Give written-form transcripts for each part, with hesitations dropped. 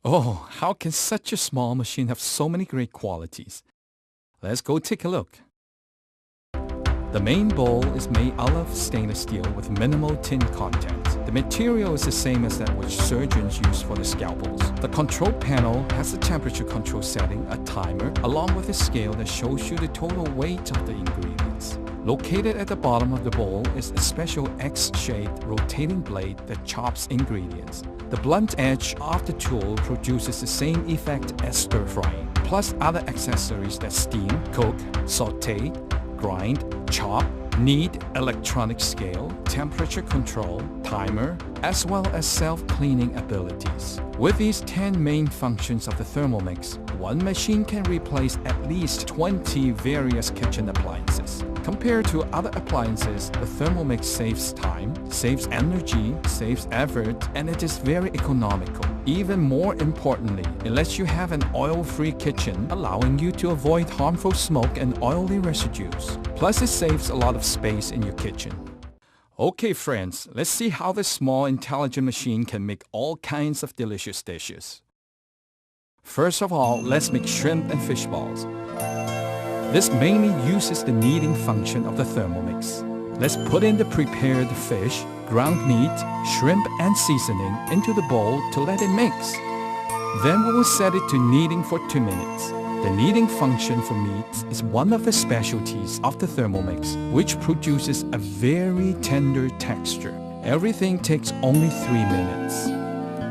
Oh, how can such a small machine have so many great qualities? Let's go take a look. The main bowl is made out of stainless steel with minimal tin content. The material is the same as that which surgeons use for the scalpels. The control panel has a temperature control setting, a timer, along with a scale that shows you the total weight of the ingredients. Located at the bottom of the bowl is a special X-shaped rotating blade that chops ingredients. The blunt edge of the tool produces the same effect as stir frying, plus other accessories that steam, cook, saute, grind, chop, knead, electronic scale, temperature control, timer, as well as self-cleaning abilities. With these 10 main functions of the Thermomix, one machine can replace at least 20 various kitchen appliances. Compared to other appliances, the Thermomix saves time, saves energy, saves effort, and it is very economical. Even more importantly, it lets you have an oil-free kitchen, allowing you to avoid harmful smoke and oily residues. Plus, it saves a lot of space in your kitchen. Okay friends, let's see how this small intelligent machine can make all kinds of delicious dishes. First of all, let's make shrimp and fish balls. This mainly uses the kneading function of the Thermomix. Let's put in the prepared fish, ground meat, shrimp and seasoning into the bowl to let it mix. Then we will set it to kneading for 2 minutes. The kneading function for meats is one of the specialties of the Thermomix, which produces a very tender texture. Everything takes only 3 minutes.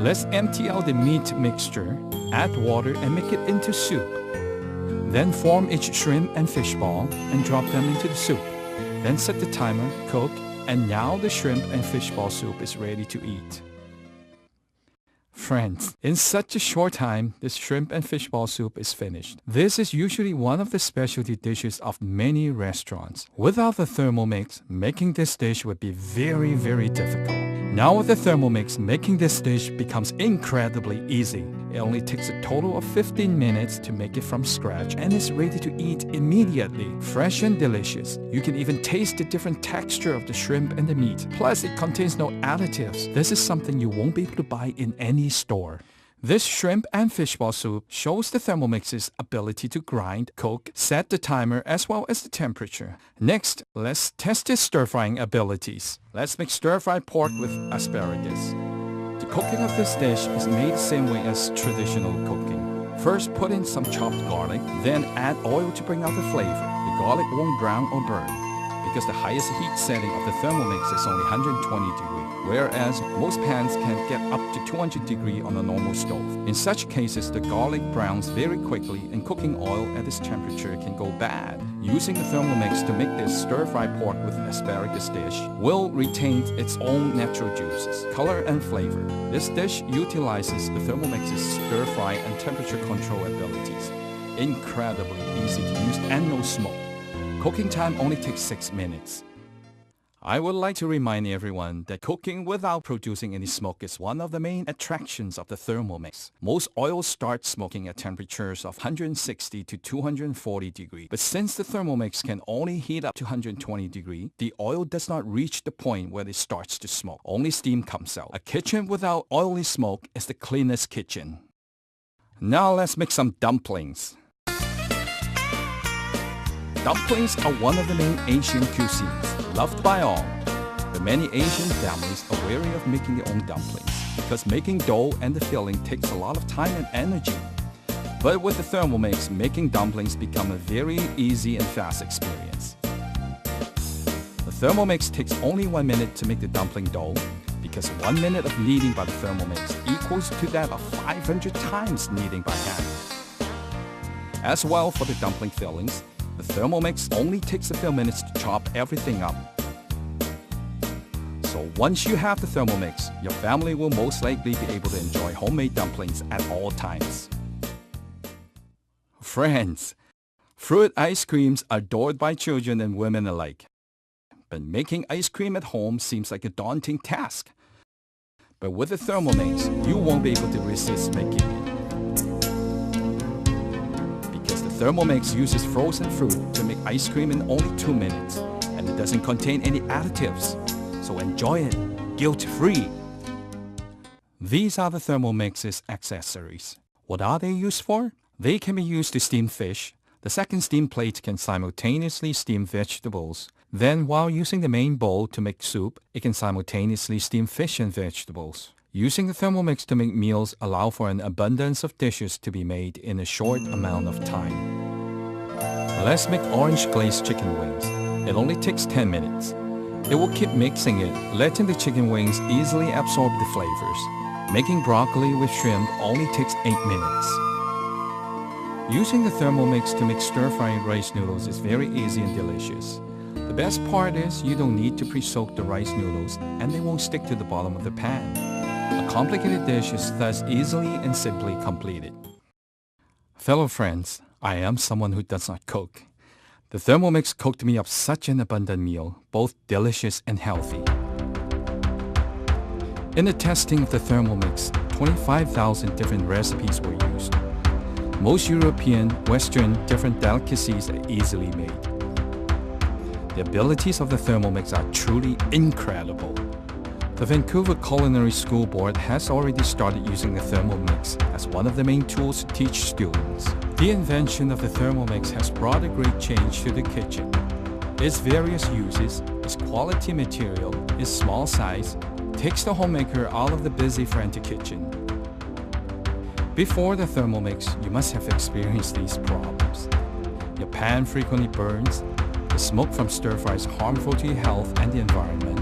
Let's empty out the meat mixture, add water and make it into soup. Then form each shrimp and fish ball and drop them into the soup. Then set the timer, cook, and now the shrimp and fish ball soup is ready to eat. Friends, in such a short time, this shrimp and fish ball soup is finished. This is usually one of the specialty dishes of many restaurants. Without the Thermomix, making this dish would be very, very difficult. Now with the Thermomix, making this dish becomes incredibly easy. It only takes a total of 15 minutes to make it from scratch and is ready to eat immediately. Fresh and delicious. You can even taste the different texture of the shrimp and the meat. Plus, it contains no additives. This is something you won't be able to buy in any store. This shrimp and fishball soup shows the Thermomix's ability to grind, cook, set the timer as well as the temperature. Next, let's test its stir-frying abilities. Let's make stir-fried pork with asparagus. The cooking of this dish is made the same way as traditional cooking. First, put in some chopped garlic, then add oil to bring out the flavor. The garlic won't brown or burn, because the highest heat setting of the Thermomix is only 120 degrees, whereas most pans can get up to 200 degrees on a normal stove. In such cases, the garlic browns very quickly and cooking oil at this temperature can go bad. Using the Thermomix to make this stir-fried pork with asparagus dish will retain its own natural juices, color and flavor. This dish utilizes the Thermomix's stir-fry and temperature control abilities. Incredibly easy to use and no smoke. Cooking time only takes 6 minutes. I would like to remind everyone that cooking without producing any smoke is one of the main attractions of the Thermomix. Most oils start smoking at temperatures of 160 to 240 degrees. But since the Thermomix can only heat up to 120 degrees, the oil does not reach the point where it starts to smoke. Only steam comes out. A kitchen without oily smoke is the cleanest kitchen. Now let's make some dumplings. Dumplings are one of the main Asian cuisines, loved by all. But many Asian families are wary of making their own dumplings because making dough and the filling takes a lot of time and energy. But with the Thermomix, making dumplings become a very easy and fast experience. The Thermomix takes only 1 minute to make the dumpling dough because 1 minute of kneading by the Thermomix equals to that of 500 times kneading by hand. As well for the dumpling fillings, the Thermomix only takes a few minutes to chop everything up. So once you have the Thermomix, your family will most likely be able to enjoy homemade dumplings at all times. Friends, fruit ice creams are adored by children and women alike. But making ice cream at home seems like a daunting task. But with the Thermomix, you won't be able to resist making it. Thermomix uses frozen fruit to make ice cream in only 2 minutes, and it doesn't contain any additives, so enjoy it guilt-free. These are the Thermomix's accessories. What are they used for? They can be used to steam fish. The second steam plate can simultaneously steam vegetables. Then, while using the main bowl to make soup, it can simultaneously steam fish and vegetables. Using the Thermomix to make meals allow for an abundance of dishes to be made in a short amount of time. Let's make orange glazed chicken wings. It only takes 10 minutes. It will keep mixing it, letting the chicken wings easily absorb the flavors. Making broccoli with shrimp only takes 8 minutes. Using the Thermomix to make stir-frying rice noodles is very easy and delicious. The best part is you don't need to pre-soak the rice noodles and they won't stick to the bottom of the pan. A complicated dish is thus easily and simply completed. Fellow friends, I am someone who does not cook. The Thermomix cooked me up such an abundant meal, both delicious and healthy. In the testing of the Thermomix, 25,000 different recipes were used. Most European, Western, different delicacies are easily made. The abilities of the Thermomix are truly incredible. The Vancouver Culinary School Board has already started using the Thermomix as one of the main tools to teach students. The invention of the Thermomix has brought a great change to the kitchen. Its various uses, its quality material, its small size, takes the homemaker out of the busy, frantic kitchen. Before the Thermomix, you must have experienced these problems. Your pan frequently burns, the smoke from stir-fry is harmful to your health and the environment.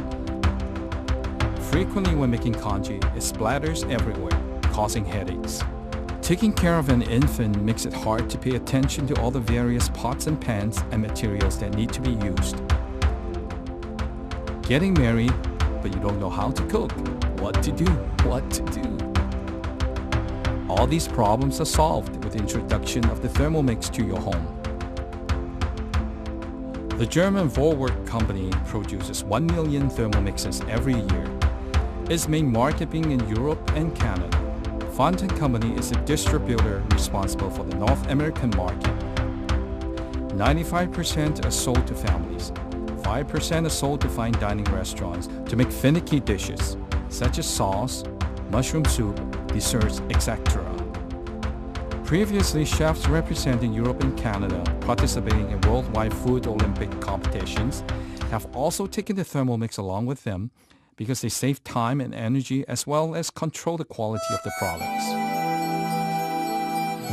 Frequently when making congee, it splatters everywhere, causing headaches. Taking care of an infant makes it hard to pay attention to all the various pots and pans and materials that need to be used. Getting married, but you don't know how to cook. What to do? All these problems are solved with the introduction of the Thermomix to your home. The German Vorwerk company produces 1 million Thermomixes every year. Its main market being in Europe and Canada. Fontaine Company is the distributor responsible for the North American market. 95% are sold to families. 5% are sold to fine dining restaurants to make finicky dishes, such as sauce, mushroom soup, desserts, etc. Previously, chefs representing Europe and Canada participating in worldwide food Olympic competitions have also taken the Thermomix along with them because they save time and energy as well as control the quality of the products.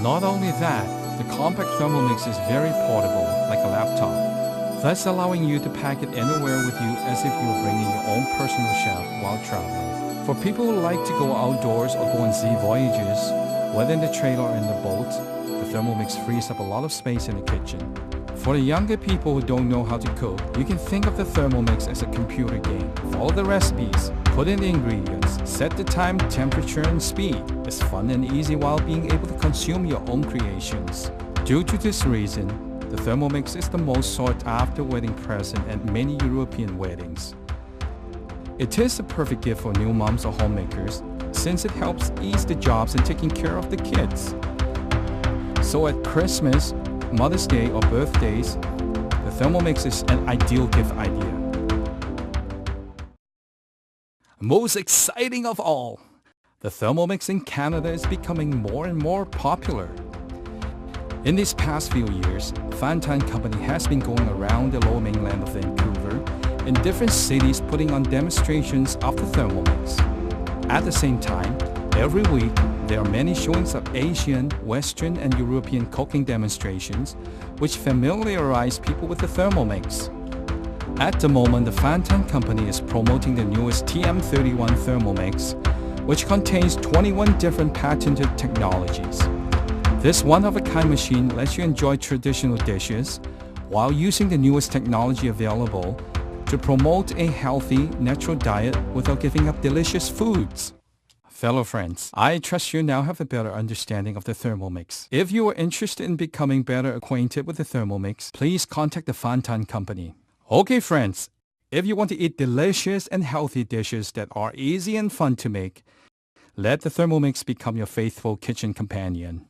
Not only that, the compact Thermomix is very portable, like a laptop, thus allowing you to pack it anywhere with you as if you were bringing your own personal chef while traveling. For people who like to go outdoors or go on sea voyages, whether in the trailer or in the boat, the Thermomix frees up a lot of space in the kitchen. For the younger people who don't know how to cook, you can think of the Thermomix as a computer game. Follow the recipes, put in the ingredients, set the time, temperature, and speed. It's fun and easy while being able to consume your own creations. Due to this reason, the Thermomix is the most sought after wedding present at many European weddings. It is the perfect gift for new moms or homemakers since it helps ease the jobs and taking care of the kids. So at Christmas, Mother's Day or birthdays, the Thermomix is an ideal gift idea. Most exciting of all, the Thermomix in Canada is becoming more and more popular. In these past few years, Fontaine Company has been going around the lower mainland of Vancouver in different cities putting on demonstrations of the Thermomix. At the same time, every week, there are many showings of Asian, Western, and European cooking demonstrations which familiarize people with the Thermomix. At the moment, the Fontaine Company is promoting the newest TM31 Thermomix, which contains 21 different patented technologies. This one-of-a-kind machine lets you enjoy traditional dishes while using the newest technology available to promote a healthy, natural diet without giving up delicious foods. Fellow friends, I trust you now have a better understanding of the Thermomix. If you are interested in becoming better acquainted with the Thermomix, please contact the Fontaine Company. Okay friends, if you want to eat delicious and healthy dishes that are easy and fun to make, let the Thermomix become your faithful kitchen companion.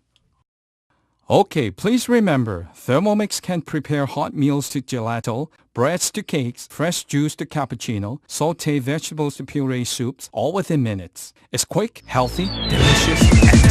Okay, please remember, Thermomix can prepare hot meals to gelato, breads to cakes, fresh juice to cappuccino, sauté vegetables to puree soups, all within minutes. It's quick, healthy, delicious, and